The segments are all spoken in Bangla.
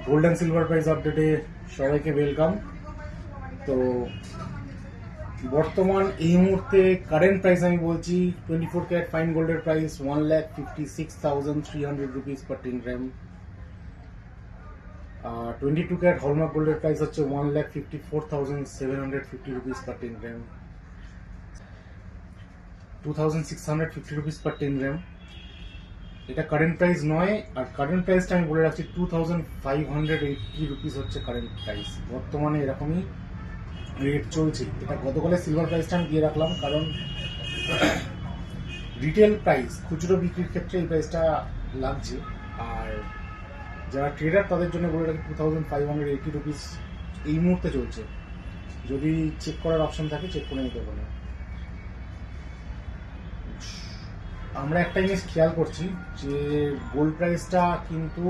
গোল্ড অ্যান্ড সিলভার প্রাইস আপডেটে সবাইকে ওয়েলকাম। তো বর্তমান এই মুহূর্তে কারেন্ট প্রাইস আমি বলছি 24 ক্যারেট ফাইন গোল্ডের প্রাইস 1,56,300 রুপিস পার 10 গ্রাম। 22 ক্যারেট হলমার্ক গোল্ডের প্রাইস হচ্ছে 1,54,750 রুপিস পার 10 গ্রাম, 2,650 রুপিস পার 10 গ্রাম। এটা কারেন্ট প্রাইস নয়, আর কারেন্ট প্রাইসটা আমি বলে রাখছি 2,580 রুপিস হচ্ছে কারেন্ট প্রাইস। বর্তমানে এরকমই রেট চলছে। এটা গতকালের সিলভার প্রাইসটা আমি দিয়ে রাখলাম, কারণ রিটেল প্রাইস খুচরো বিক্রির ক্ষেত্রে এই প্রাইসটা লাগছে। আর যারা ট্রেডার তাদের জন্য বলে রাখি 2,580 রুপিস এই মুহূর্তে চলছে। যদি চেক করার অপশন থাকে চেক করে নিতে পারেন। আমরা একটা জিনিস খেয়াল করছি যে গোল্ড প্রাইসটা কিন্তু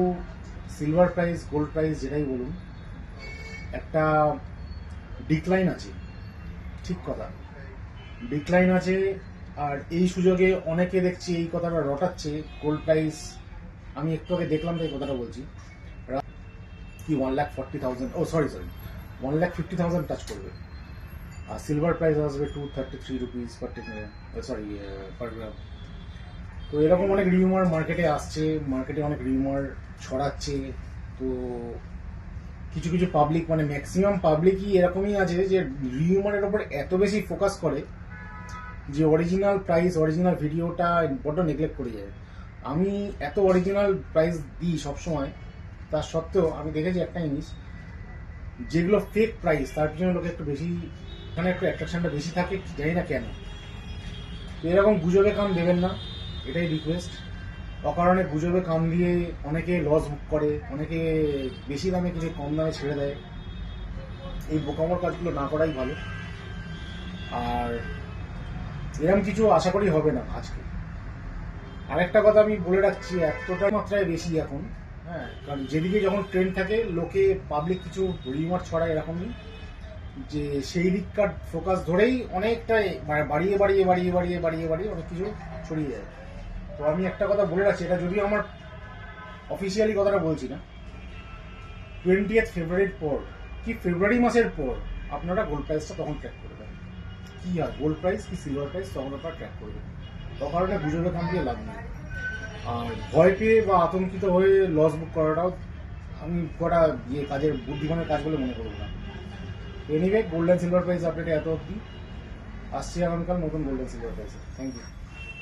সিলভার প্রাইস গোল্ড প্রাইস যেটাই বলুন একটা ডিক্লাইন আছে, ঠিক কথা, ডিক্লাইন আছে। আর এই সুযোগে অনেকে দেখছি এই কথাটা রটাচ্ছে গোল্ড প্রাইস, আমি একটু আগে দেখলাম তাই কথাটা বলছি, কি 1,40,000 সরি 1,50,000 টাচ করবে, আর সিলভার প্রাইস আসবে 233 রুপিস পার গ্রাম। তো এরকম অনেক রিউমার মার্কেটে আসছে, মার্কেটে অনেক রিউমার ছড়াচ্ছে। তো কিছু কিছু পাবলিক, মানে ম্যাক্সিমাম পাবলিকই এরকমই আছে যে রিউমারের ওপর এত বেশি ফোকাস করে যে অরিজিনাল প্রাইস অরিজিনাল ভিডিওটা বড্ড নেগলেক্ট করে যায়। আমি এত অরিজিনাল প্রাইস দিই সবসময়, তা সত্ত্বেও আমি দেখেছি একটা জিনিস, যেগুলো ফেক প্রাইস তার পিছনে লোকে একটু বেশি, এখানে একটু অ্যাট্রাকশনটা বেশি থাকে, জানি না কেন। তো এরকম গুজবে কান দেবেন না, এটাই রিকোয়েস্ট। অকারণে গুজবে কান দিয়ে অনেকে লস বুক করে, অনেকে বেশি দামে কিছু কম দামে ছেড়ে দেয়। এই বোকামোর কাজগুলো না করাই ভালো। আর এরকম কিছু আশা করি হবে না আজকে। আরেকটা কথা আমি বলে রাখছি, এতটা মাত্রায় বেশি এখন, হ্যাঁ, কারণ যেদিকে যখন ট্রেন্ড থাকে লোকে পাবলিক কিছু রিউমার ছড়ায় এরকমই, যে সেই দিককার ফোকাস ধরেই অনেকটাই বাড়িয়ে বাড়িয়ে বাড়িয়ে বাড়িয়ে বাড়িয়ে বাড়িয়ে অনেক কিছু ছড়িয়ে যায়। তো আমি একটা কথা বলে রাখছি, এটা যদিও আমার অফিসিয়ালি কথাটা বলছি না, 20th ফেব্রুয়ারির পর কি ফেব্রুয়ারি মাসের পর আপনারা গোল্ড প্রাইসটা তখন ট্র্যাক করবেন, কি আর গোল্ড প্রাইস কি সিলভার প্রাইস তখন আপনারা ট্র্যাক করবেন। অকারণে গুজবে কান দিয়ে লাভ নেই। আর ভয় পেয়ে বা আতঙ্কিত হয়ে লস বুক করাটাও আমি কটা কাজের বুদ্ধিমানের কাজ বলে মনে করবো না। Anyway, gold and silver price আপডেটে এত অব্দি। আসছি আগামীকাল নতুন গোল্ড অ্যান্ড সিলভার প্রাইসে। Thank you.